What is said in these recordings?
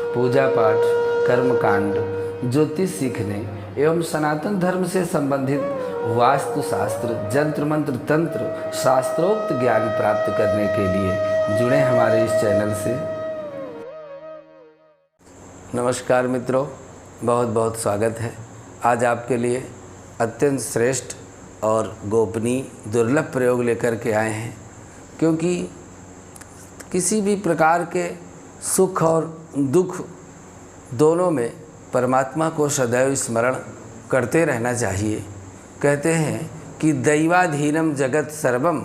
पूजा पाठ, कर्मकांड, ज्योतिष सीखने एवं सनातन धर्म से संबंधित वास्तु शास्त्र, जंत्र मंत्र, तंत्र, शास्त्रोक्त ज्ञान प्राप्त करने के लिए जुड़े हमारे इस चैनल से। नमस्कार मित्रों, बहुत बहुत स्वागत है। आज आपके लिए अत्यंत श्रेष्ठ और गोपनीय दुर्लभ प्रयोग लेकर के आए हैं, क्योंकि किसी भी प्रकार के सुख और दुख दोनों में परमात्मा को सदैव स्मरण करते रहना चाहिए। कहते हैं कि दैवाधीनम जगत सर्वम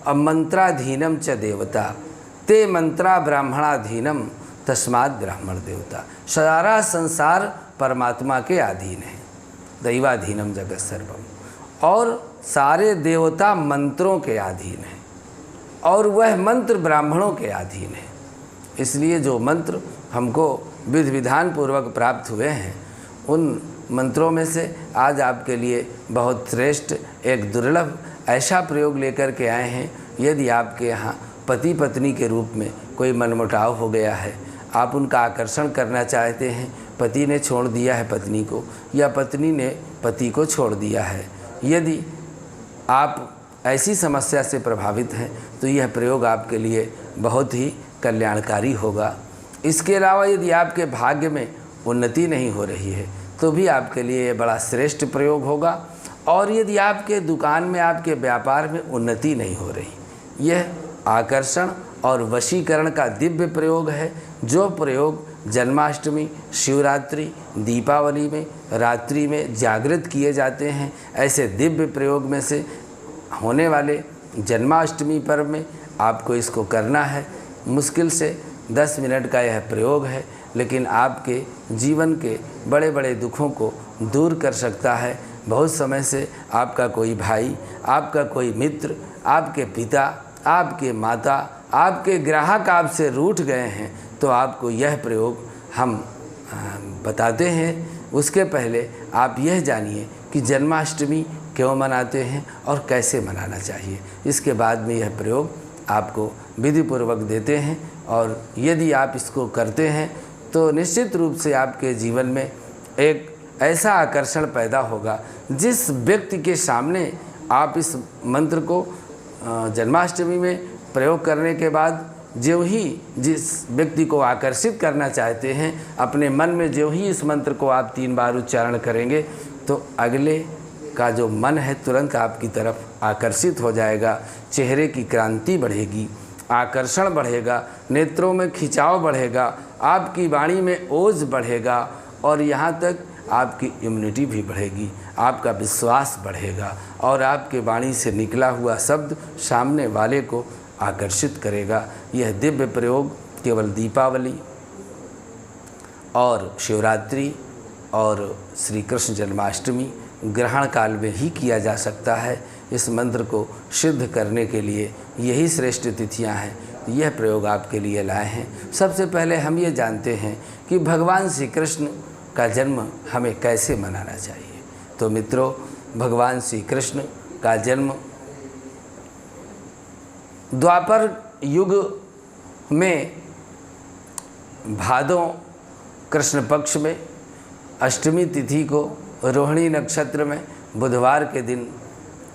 अमंत्राधीनम च देवता ते मंत्रा ब्राह्मणाधीनम तस्मात् ब्राह्मण देवता। सारा संसार परमात्मा के अधीन है, दैवाधीनम जगत सर्वम, और सारे देवता मंत्रों के अधीन हैं और वह मंत्र ब्राह्मणों के अधीन है। इसलिए जो मंत्र हमको विधि विधान पूर्वक प्राप्त हुए हैं, उन मंत्रों में से आज आपके लिए बहुत श्रेष्ठ एक दुर्लभ ऐसा प्रयोग लेकर के आए हैं। यदि आपके यहाँ पति पत्नी के रूप में कोई मनमुटाव हो गया है, आप उनका आकर्षण करना चाहते हैं, पति ने छोड़ दिया है पत्नी को या पत्नी ने पति को छोड़ दिया है, यदि आप ऐसी समस्या से प्रभावित हैं तो यह प्रयोग आपके लिए बहुत ही कल्याणकारी होगा। इसके अलावा यदि आपके भाग्य में उन्नति नहीं हो रही है तो भी आपके लिए यह बड़ा श्रेष्ठ प्रयोग होगा। और यदि आपके दुकान में, आपके व्यापार में उन्नति नहीं हो रही, यह आकर्षण और वशीकरण का दिव्य प्रयोग है। जो प्रयोग जन्माष्टमी, शिवरात्रि, दीपावली में, रात्रि में जागृत किए जाते हैं, ऐसे दिव्य प्रयोग में से होने वाले जन्माष्टमी पर्व में आपको इसको करना है। मुश्किल से 10 मिनट का यह प्रयोग है, लेकिन आपके जीवन के बड़े बड़े दुखों को दूर कर सकता है। बहुत समय से आपका कोई भाई, आपका कोई मित्र, आपके पिता, आपके माता, आपके ग्राहक आपसे रूठ गए हैं, तो आपको यह प्रयोग हम बताते हैं। उसके पहले आप यह जानिए कि जन्माष्टमी क्यों मनाते हैं और कैसे मनाना चाहिए। इसके बाद में यह प्रयोग आपको विधि पूर्वक देते हैं, और यदि आप इसको करते हैं तो निश्चित रूप से आपके जीवन में एक ऐसा आकर्षण पैदा होगा। जिस व्यक्ति के सामने आप इस मंत्र को जन्माष्टमी में प्रयोग करने के बाद जो ही जिस व्यक्ति को आकर्षित करना चाहते हैं, अपने मन में जो ही इस मंत्र को आप 3 बार उच्चारण करेंगे तो अगले का जो मन है तुरंत आपकी तरफ आकर्षित हो जाएगा। चेहरे की क्रांति बढ़ेगी, आकर्षण बढ़ेगा, नेत्रों में खिंचाव बढ़ेगा, आपकी वाणी में ओज बढ़ेगा, और यहाँ तक आपकी इम्यूनिटी भी बढ़ेगी, आपका विश्वास बढ़ेगा, और आपके वाणी से निकला हुआ शब्द सामने वाले को आकर्षित करेगा। यह दिव्य प्रयोग केवल दीपावली और शिवरात्रि और श्री कृष्ण जन्माष्टमी ग्रहण काल में ही किया जा सकता है। इस मंत्र को सिद्ध करने के लिए यही श्रेष्ठ तिथियां हैं। यह प्रयोग आपके लिए लाए हैं। सबसे पहले हम ये जानते हैं कि भगवान श्री कृष्ण का जन्म हमें कैसे मनाना चाहिए। तो मित्रों, भगवान श्री कृष्ण का जन्म द्वापर युग में भादों कृष्ण पक्ष में अष्टमी तिथि को रोहिणी नक्षत्र में बुधवार के दिन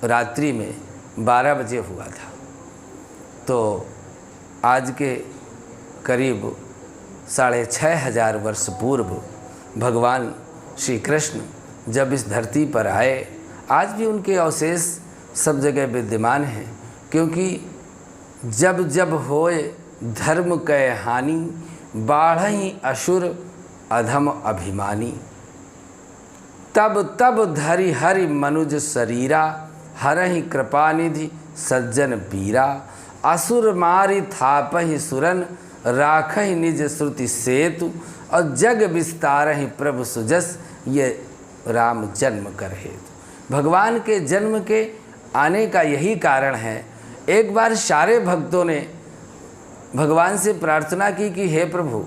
रात्रि में 12 बजे हुआ था। तो आज के करीब 6500 वर्ष पूर्व भगवान श्री कृष्ण जब इस धरती पर आए, आज भी उनके अवशेष सब जगह विद्यमान हैं। क्योंकि जब जब होए धर्म कै हानि, बाढ़हि असुर अधम अभिमानी, तब तब धरि हरि मनुज शरीरा, हरहि कृपानिधि सज्जन पीरा, असुर मारि थापहि सुरन, राखहि निज श्रुति सेतु, और जग विस्तारहि प्रभु सुजस, ये राम जन्म कर हेतु। भगवान के जन्म के आने का यही कारण है। एक बार सारे भक्तों ने भगवान से प्रार्थना की कि हे प्रभु,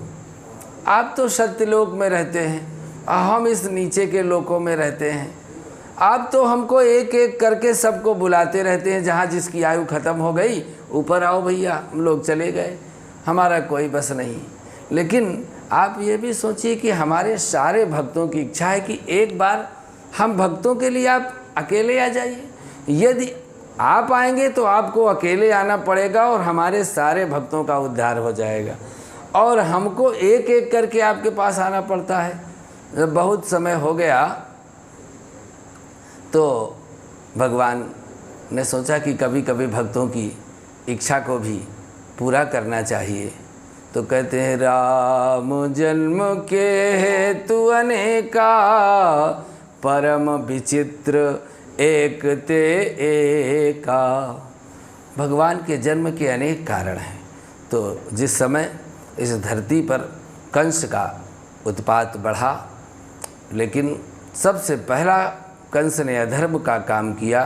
आप तो सत्यलोक में रहते हैं, हम इस नीचे के लोकों में रहते हैं, आप तो हमको एक एक करके सबको बुलाते रहते हैं, जहाँ जिसकी आयु खत्म हो गई ऊपर आओ भैया, हम लोग चले गए, हमारा कोई बस नहीं। लेकिन आप ये भी सोचिए कि हमारे सारे भक्तों की इच्छा है कि एक बार हम भक्तों के लिए आप अकेले आ जाइए। यदि आप आएंगे तो आपको अकेले आना पड़ेगा और हमारे सारे भक्तों का उद्धार हो जाएगा, और हमको एक एक करके आपके पास आना पड़ता है। जब बहुत समय हो गया तो भगवान ने सोचा कि कभी कभी भक्तों की इच्छा को भी पूरा करना चाहिए। तो कहते हैं, राम जन्म के हेतु अनेका, परम विचित्र एक ते एका। भगवान के जन्म के अनेक कारण हैं। तो जिस समय इस धरती पर कंस का उत्पात बढ़ा, लेकिन सबसे पहला कंस ने अधर्म का काम किया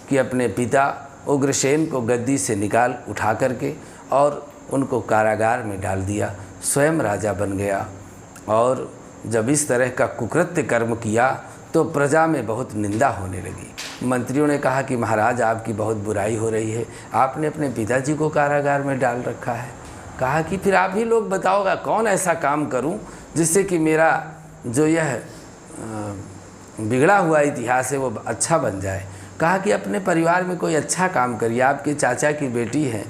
कि अपने पिता उग्रसेन को गद्दी से निकाल उठा करके और उनको कारागार में डाल दिया, स्वयं राजा बन गया। और जब इस तरह का कुकृत्य कर्म किया तो प्रजा में बहुत निंदा होने लगी। मंत्रियों ने कहा कि महाराज आपकी बहुत बुराई हो रही है, आपने अपने पिताजी को कारागार में डाल रखा है। कहा कि फिर आप ही लोग बताओगा कौन ऐसा काम करूं जिससे कि मेरा जो यह बिगड़ा हुआ इतिहास है वो अच्छा बन जाए। कहा कि अपने परिवार में कोई अच्छा काम करिए, आपके चाचा की बेटी है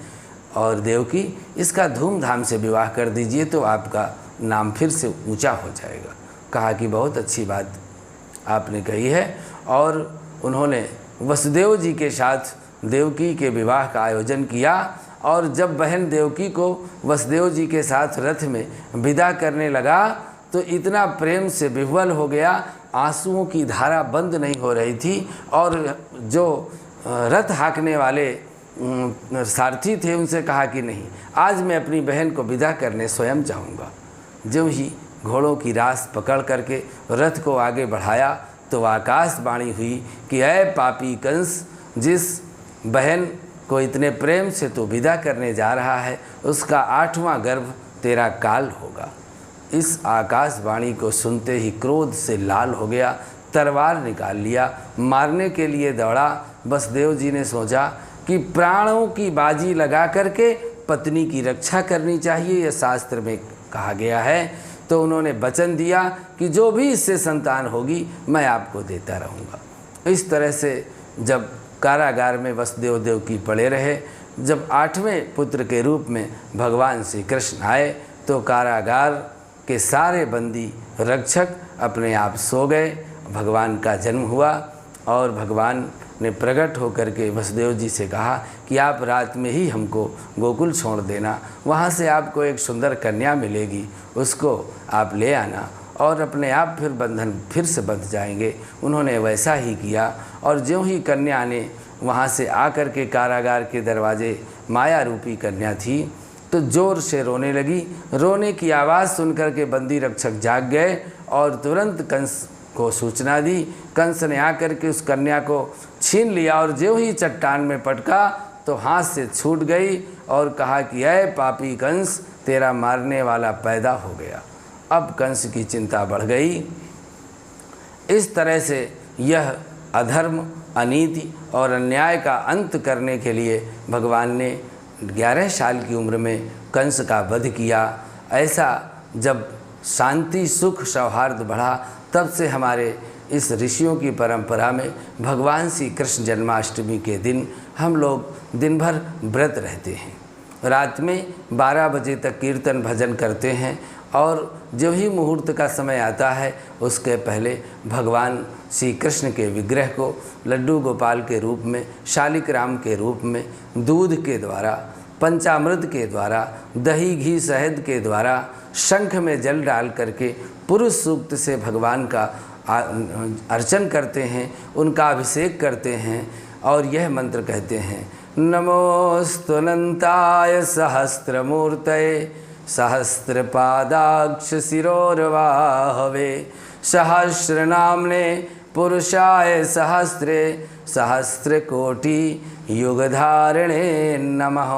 और देवकी, इसका धूमधाम से विवाह कर दीजिए तो आपका नाम फिर से ऊंचा हो जाएगा। कहा कि बहुत अच्छी बात आपने कही है। और उन्होंने वसुदेव जी के साथ देवकी के विवाह का आयोजन किया। और जब बहन देवकी को वसुदेव जी के साथ रथ में विदा करने लगा तो इतना प्रेम से विह्वल हो गया, आंसुओं की धारा बंद नहीं हो रही थी। और जो रथ हाँकने वाले सारथी थे उनसे कहा कि नहीं, आज मैं अपनी बहन को विदा करने स्वयं जाऊंगा। जो ही घोड़ों की रास पकड़ करके रथ को आगे बढ़ाया तो आकाशवाणी हुई कि ऐ पापी कंस, जिस बहन को इतने प्रेम से तू विदा करने जा रहा है उसका 8वां गर्भ तेरा काल होगा। इस आकाशवाणी को सुनते ही क्रोध से लाल हो गया, तलवार निकाल लिया, मारने के लिए दौड़ा। वसुदेव जी ने सोचा कि प्राणों की बाजी लगा करके पत्नी की रक्षा करनी चाहिए, यह शास्त्र में कहा गया है। तो उन्होंने वचन दिया कि जो भी इससे संतान होगी मैं आपको देता रहूँगा। इस तरह से जब कारागार में वसुदेव देवकी पड़े रहे, जब 8वें पुत्र के रूप में भगवान श्री कृष्ण आए तो कारागार के सारे बंदी रक्षक अपने आप सो गए। भगवान का जन्म हुआ और भगवान ने प्रकट होकर के वसुदेव जी से कहा कि आप रात में ही हमको गोकुल छोड़ देना, वहाँ से आपको एक सुंदर कन्या मिलेगी, उसको आप ले आना और अपने आप फिर बंधन फिर से बंध जाएंगे। उन्होंने वैसा ही किया और ज्यों ही कन्या ने वहाँ से आकर के कारागार के दरवाजे, माया रूपी कन्या थी, तो ज़ोर से रोने लगी। रोने की आवाज़ सुनकर के बंदी रक्षक जाग गए और तुरंत कंस को सूचना दी। कंस ने आकर के उस कन्या को छीन लिया और ज्यों ही चट्टान में पटका तो हाथ से छूट गई और कहा कि ऐ पापी कंस, तेरा मारने वाला पैदा हो गया। अब कंस की चिंता बढ़ गई। इस तरह से यह अधर्म, अनीति और अन्याय का अंत करने के लिए भगवान ने 11 साल की उम्र में कंस का वध किया। ऐसा जब शांति, सुख, सौहार्द बढ़ा, तब से हमारे इस ऋषियों की परंपरा में भगवान श्री कृष्ण जन्माष्टमी के दिन हम लोग दिन भर व्रत रहते हैं। रात में 12 बजे तक कीर्तन भजन करते हैं और जो ही मुहूर्त का समय आता है उसके पहले भगवान श्री कृष्ण के विग्रह को लड्डू गोपाल के रूप में, शालिक राम के रूप में, दूध के द्वारा, पंचामृत के द्वारा, दही घी शहद के द्वारा, शंख में जल डाल करके पुरुष सूक्त से भगवान का अर्चन करते हैं, उनका अभिषेक करते हैं और यह मंत्र कहते हैं, नमोस्तुनंताय सहस्त्रमूर्तये सहस्रपादाक्ष शिरोर्वाहवे सहस्रनाम्ने पुरुषाय सहस्रे सहस्रकोटि युगधारिणे नमः।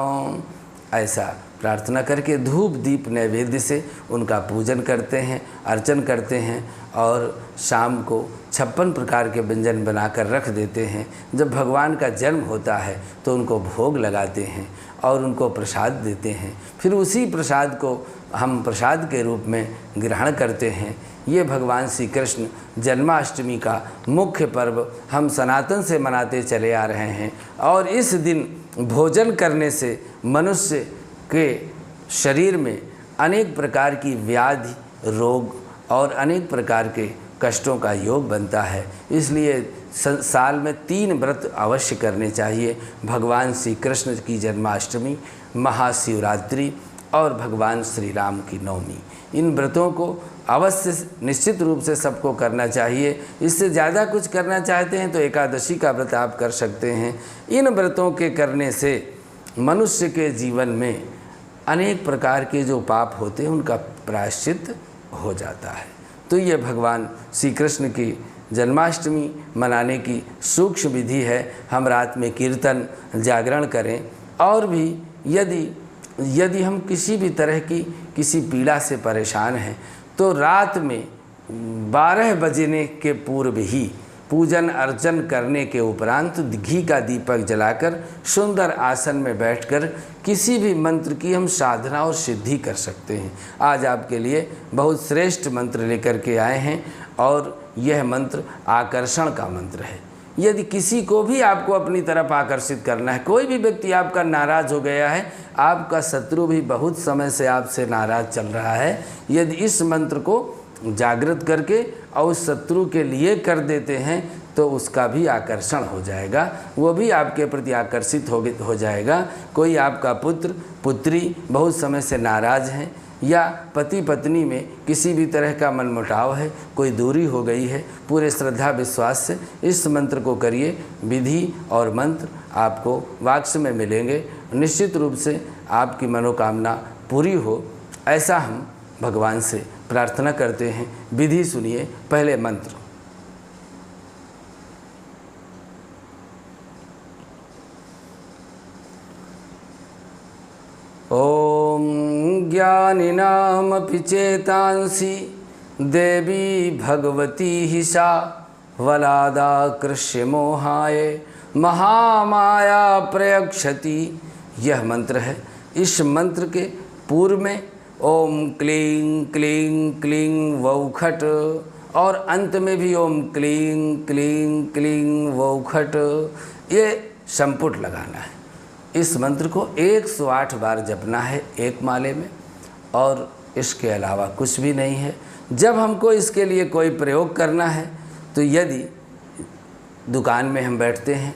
ऐसा प्रार्थना करके धूप दीप नैवेद्य से उनका पूजन करते हैं, अर्चन करते हैं और शाम को 56 प्रकार के व्यंजन बनाकर रख देते हैं। जब भगवान का जन्म होता है तो उनको भोग लगाते हैं और उनको प्रसाद देते हैं। फिर उसी प्रसाद को हम प्रसाद के रूप में ग्रहण करते हैं। ये भगवान श्री कृष्ण जन्माष्टमी का मुख्य पर्व हम सनातन से मनाते चले आ रहे हैं। और इस दिन भोजन करने से मनुष्य के शरीर में अनेक प्रकार की व्याधि, रोग और अनेक प्रकार के कष्टों का योग बनता है। इसलिए साल में 3 व्रत अवश्य करने चाहिए। भगवान श्री कृष्ण की जन्माष्टमी, महाशिवरात्रि और भगवान श्री राम की नवमी। इन व्रतों को अवश्य निश्चित रूप से सबको करना चाहिए। इससे ज़्यादा कुछ करना चाहते हैं तो एकादशी का व्रत आप कर सकते हैं। इन व्रतों के करने से मनुष्य के जीवन में अनेक प्रकार के जो पाप होते हैं उनका प्रायश्चित हो जाता है। तो ये भगवान श्री कृष्ण की जन्माष्टमी मनाने की सूक्ष्म विधि है। हम रात में कीर्तन, जागरण करें। और भी यदि हम किसी भी तरह की किसी पीड़ा से परेशान हैं तो रात में 12 बजने के पूर्व ही पूजन अर्चन करने के उपरांत घी का दीपक जलाकर सुंदर आसन में बैठकर किसी भी मंत्र की हम साधना और सिद्धि कर सकते हैं। आज आपके लिए बहुत श्रेष्ठ मंत्र लेकर के आए हैं और यह मंत्र आकर्षण का मंत्र है। यदि किसी को भी आपको अपनी तरफ आकर्षित करना है, कोई भी व्यक्ति आपका नाराज़ हो गया है, आपका शत्रु भी बहुत समय से आपसे नाराज़ चल रहा है, यदि इस मंत्र को जागृत करके और उस शत्रु के लिए कर देते हैं तो उसका भी आकर्षण हो जाएगा, वो भी आपके प्रति आकर्षित हो जाएगा। कोई आपका पुत्र पुत्री बहुत समय से नाराज़ हैं या पति पत्नी में किसी भी तरह का मनमुटाव है, कोई दूरी हो गई है, पूरे श्रद्धा विश्वास से इस मंत्र को करिए। विधि और मंत्र आपको वाक्स में मिलेंगे। निश्चित रूप से आपकी मनोकामना पूरी हो, ऐसा हम भगवान से प्रार्थना करते हैं। विधि सुनिए। पहले मंत्र। ओम ज्ञानिनामपि चेतांसि देवी भगवती ही सा वलादाकृष्य मोहाय महामाया प्रयक्षति। यह मंत्र है। इस मंत्र के पूर्व में ओम क्लीं क्लीं क्लीं वौखट और अंत में भी ओम क्लीं क्लीं क्लीं वौखट, ये संपुट लगाना है। इस मंत्र को 108 बार जपना है एक माले में, और इसके अलावा कुछ भी नहीं है। जब हमको इसके लिए कोई प्रयोग करना है तो यदि दुकान में हम बैठते हैं,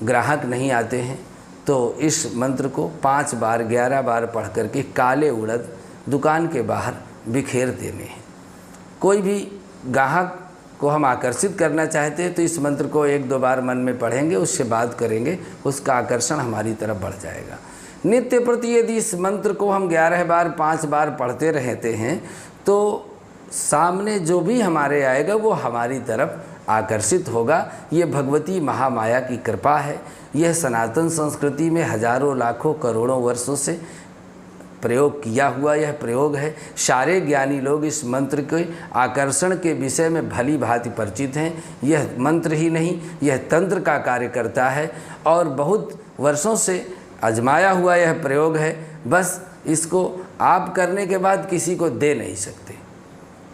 ग्राहक नहीं आते हैं, तो इस मंत्र को 5 बार 11 बार पढ़ करके काले उड़द दुकान के बाहर बिखेर देने हैं। कोई भी ग्राहक को हम आकर्षित करना चाहते हैं तो इस मंत्र को 1-2 बार मन में पढ़ेंगे, उससे बात करेंगे, उसका आकर्षण हमारी तरफ बढ़ जाएगा। नित्य प्रति यदि इस मंत्र को हम 11 बार 5 बार पढ़ते रहते हैं तो सामने जो भी हमारे आएगा वो हमारी तरफ आकर्षित होगा। ये भगवती महामाया की कृपा है। यह सनातन संस्कृति में हजारों लाखों करोड़ों वर्षों से प्रयोग किया हुआ यह प्रयोग है। सारे ज्ञानी लोग इस मंत्र के आकर्षण के विषय में भली भांति परिचित हैं। यह मंत्र ही नहीं, यह तंत्र का कार्य करता है और बहुत वर्षों से आजमाया हुआ यह प्रयोग है। बस इसको आप करने के बाद किसी को दे नहीं सकते।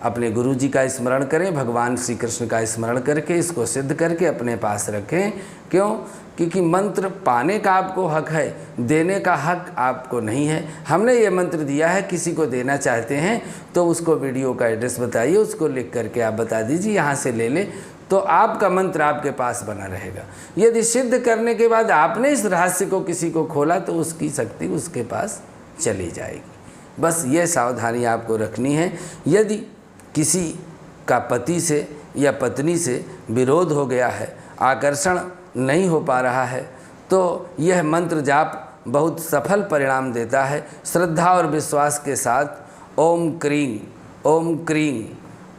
अपने गुरु जी का स्मरण करें, भगवान श्री कृष्ण का स्मरण करके इसको सिद्ध करके अपने पास रखें। क्यों? क्योंकि मंत्र पाने का आपको हक है, देने का हक आपको नहीं है। हमने ये मंत्र दिया है, किसी को देना चाहते हैं तो उसको वीडियो का एड्रेस बताइए, उसको लिख करके आप बता दीजिए यहाँ से ले ले, तो आपका मंत्र आपके पास बना रहेगा। यदि सिद्ध करने के बाद आपने इस रहस्य को किसी को खोला तो उसकी शक्ति उसके पास चली जाएगी। बस ये सावधानी आपको रखनी है। यदि किसी का पति से या पत्नी से विरोध हो गया है, आकर्षण नहीं हो पा रहा है, तो यह मंत्र जाप बहुत सफल परिणाम देता है। श्रद्धा और विश्वास के साथ ओम क्रीं ओम क्रीं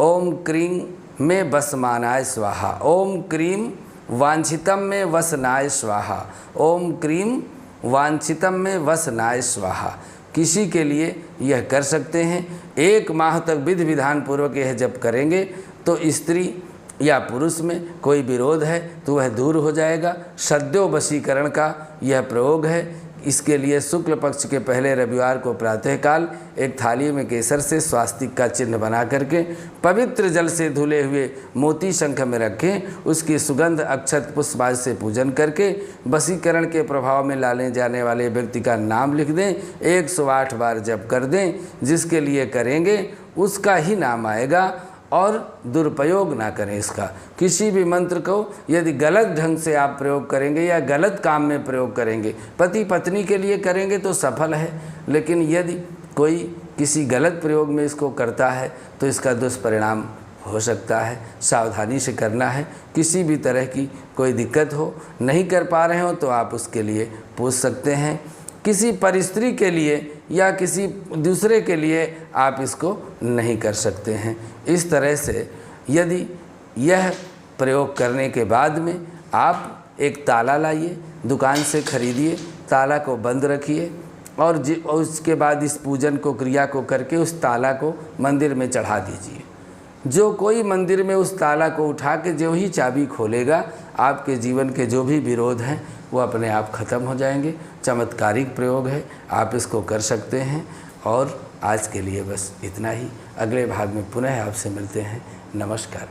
ओम क्रीं में वसमानाय स्वाहा, ओम क्रीं वांछितम में वसनाय स्वाहा, ओम क्रीं वांछितम में वसनाय स्वाहा। किसी के लिए यह कर सकते हैं। 1 माह तक विधि विधान पूर्वक यह जब करेंगे तो स्त्री या पुरुष में कोई विरोध है तो वह दूर हो जाएगा। सद्यो वशीकरण का यह प्रयोग है। इसके लिए शुक्ल पक्ष के पहले रविवार को प्रातःकाल एक थाली में केसर से स्वास्तिक का चिन्ह बना करके पवित्र जल से धुले हुए मोती शंख में रखें। उसकी सुगंध अक्षत पुष्पाज से पूजन करके वशीकरण के प्रभाव में लाने जाने वाले व्यक्ति का नाम लिख दें, 108 बार जप कर दें। जिसके लिए करेंगे उसका ही नाम आएगा और दुरुपयोग ना करें इसका। किसी भी मंत्र को यदि गलत ढंग से आप प्रयोग करेंगे या गलत काम में प्रयोग करेंगे, पति पत्नी के लिए करेंगे तो सफल है, लेकिन यदि कोई किसी गलत प्रयोग में इसको करता है तो इसका दुष्परिणाम हो सकता है। सावधानी से करना है। किसी भी तरह की कोई दिक्कत हो, नहीं कर पा रहे हो तो आप उसके लिए पूछ सकते हैं। किसी परिस्त्री के लिए या किसी दूसरे के लिए आप इसको नहीं कर सकते हैं। इस तरह से यदि यह प्रयोग करने के बाद में आप एक ताला लाइए, दुकान से खरीदिए, ताला को बंद रखिए और उसके बाद इस पूजन को क्रिया को करके उस ताला को मंदिर में चढ़ा दीजिए। जो कोई मंदिर में उस ताला को उठा के जो ही चाबी खोलेगा, आपके जीवन के जो भी विरोध हैं वो अपने आप ख़त्म हो जाएंगे। चमत्कारिक प्रयोग है, आप इसको कर सकते हैं। और आज के लिए बस इतना ही। अगले भाग में पुनः आपसे मिलते हैं। नमस्कार।